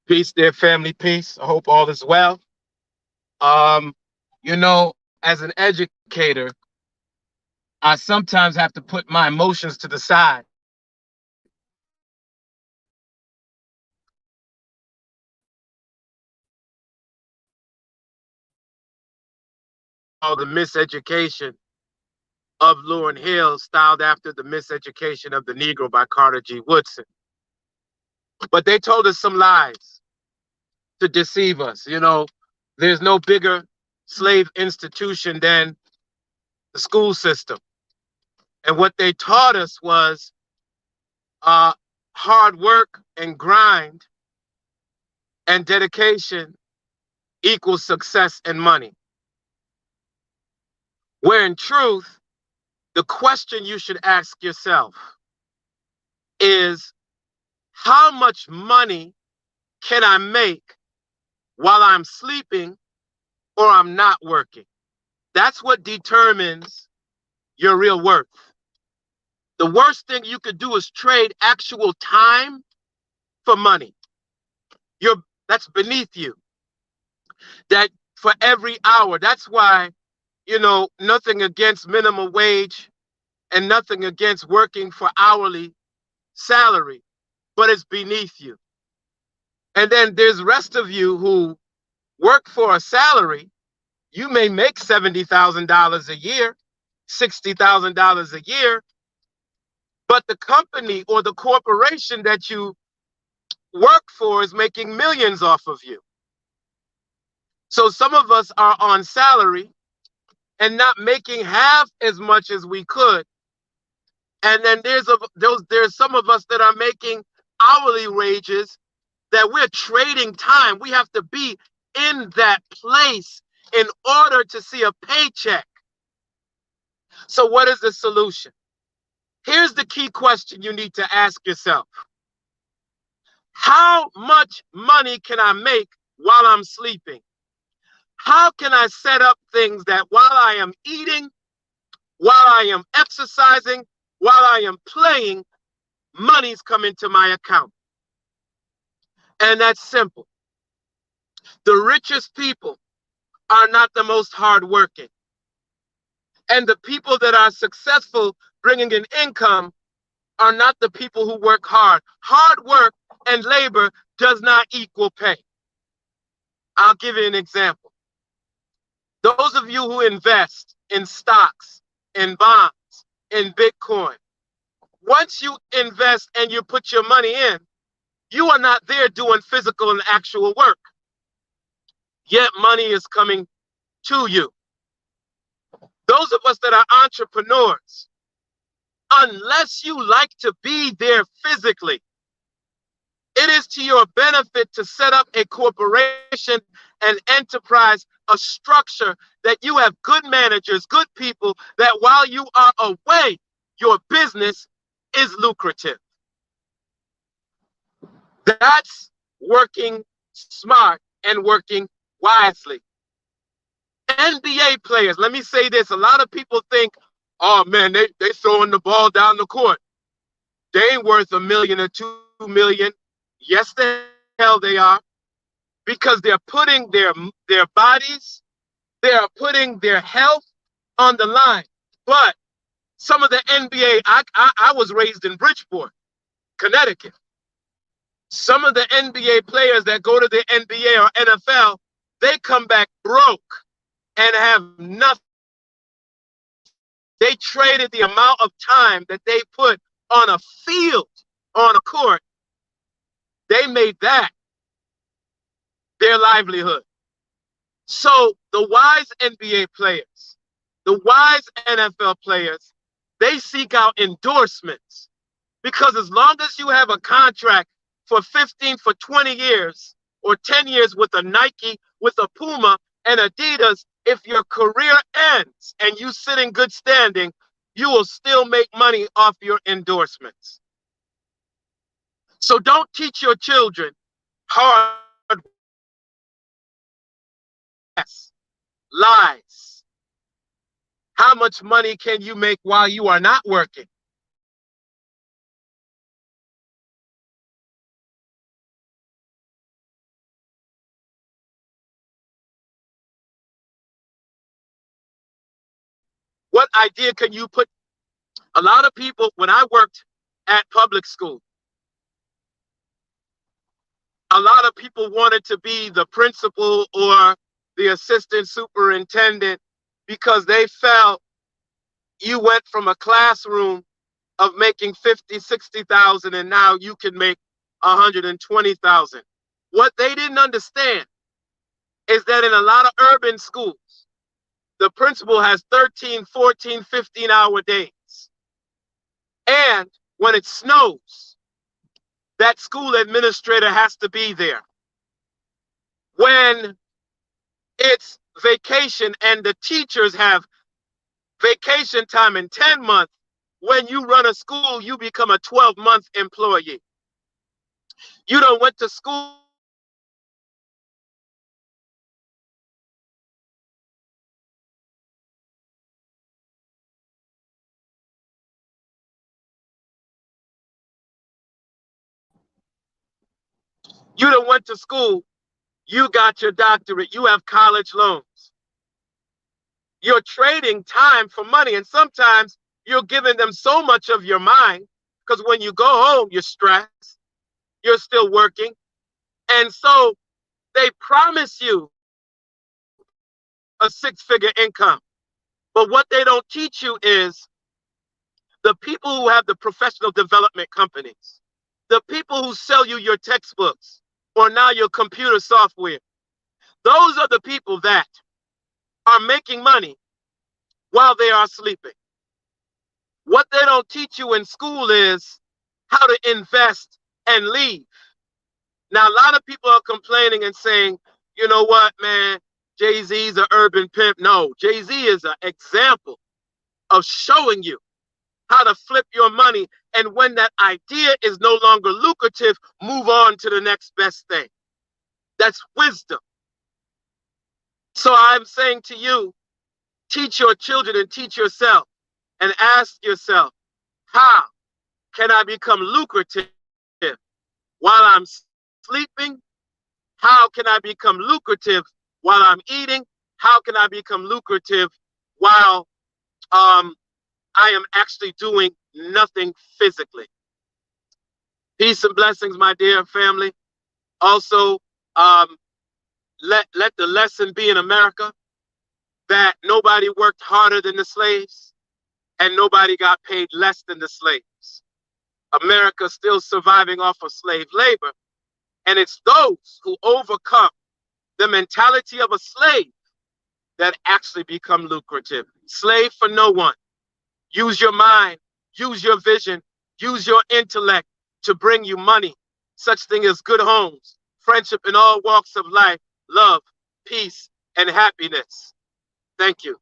Peace, dear family, peace. I hope all is well. Um, as an educator, I sometimes have to put my emotions to the side. All the miseducation of Lauryn Hill, styled after the miseducation of the Negro by Carter G. Woodson. But they told us some lies to deceive us. There's no bigger slave institution than the school system. And what they taught us was uh, hard work and grind and dedication equals success and money. Where in truth, the question you should ask yourself is, how much money can I make while I'm sleeping or I'm not working? That's what determines your real worth. The worst thing you could do is trade actual time for money. That's beneath you. That for every hour. That's why, nothing against minimum wage and nothing against working for hourly salary, but it's beneath you. And then there's the rest of you who work for a salary. You may make $70,000 a year, $60,000 a year, but the company or the corporation that you work for is making millions off of you. So some of us are on salary and not making half as much as we could. And then there's some of us that are making hourly wages that we're trading time. We have to be in that place in order to see a paycheck. So what is the solution? Here's the key question you need to ask yourself. How much money can I make while I'm sleeping? How can I set up things that while I am eating, while I am exercising, while I am playing, money's coming to my account? And that's simple. The richest people are not the most hardworking. And the people that are successful bringing in income are not the people who work hard. Hard work and labor does not equal pay. I'll give you an example. Those of you who invest in stocks, in bonds, in Bitcoin, once you invest and you put your money in, you are not there doing physical and actual work. Yet money is coming to you. Those of us that are entrepreneurs, unless you like to be there physically, it is to your benefit to set up a corporation, an enterprise, a structure that you have good managers, good people, that while you are away, your business is lucrative. That's working smart and working wisely. NBA players, let me say this. A lot of people think, oh man, they throwing the ball down the court. They ain't worth $1 million or $2 million. Yes, the hell they are. Because they're putting their bodies, they are putting their health on the line. But some of the NBA, I was raised in Bridgeport, Connecticut. Some of the NBA players that go to the NBA or NFL, they come back broke and have nothing. They traded the amount of time that they put on a field, on a court. They made that their livelihood. So the wise NBA players, the wise NFL players, they seek out endorsements, because as long as you have a contract for 15, for 20 years or 10 years with a Nike, with a Puma and Adidas, if your career ends and you sit in good standing, you will still make money off your endorsements. So don't teach your children hard lies. How much money can you make while you are not working? What idea can you put? A lot of people, when I worked at public school, a lot of people wanted to be the principal or the assistant superintendent because they felt you went from a classroom of making 50, 60,000 and now you can make 120,000. What they didn't understand is that in a lot of urban schools, the principal has 13, 14, 15-hour days. And when it snows, that school administrator has to be there. When it's vacation and the teachers have vacation time in 10 months, when you run a school, you become a 12-month employee. You don't went to school. You don't went to school. You got your doctorate. You have college loans. You're trading time for money. And sometimes you're giving them so much of your mind because when you go home, you're stressed. You're still working. And so they promise you a six-figure income. But what they don't teach you is the people who have the professional development companies, the people who sell you your textbooks or now your computer software, those are the people that are making money while they are sleeping. What they don't teach you in school is how to invest and leave. Now, a lot of people are complaining and saying, you know what, man, Jay-Z's an urban pimp. No, Jay-Z is an example of showing you how to flip your money. And when that idea is no longer lucrative, move on to the next best thing. That's wisdom. So I'm saying to you, teach your children and teach yourself and ask yourself, how can I become lucrative while I'm sleeping? How can I become lucrative while I'm eating? How can I become lucrative while I am actually doing nothing physically? Peace and blessings, my dear family. Also, let the lesson be in America that nobody worked harder than the slaves and nobody got paid less than the slaves. America still surviving off of slave labor. And it's those who overcome the mentality of a slave that actually become lucrative. Slave for no one. Use your mind, use your vision, use your intellect to bring you money. Such thing as good homes, friendship in all walks of life, love, peace, and happiness. Thank you.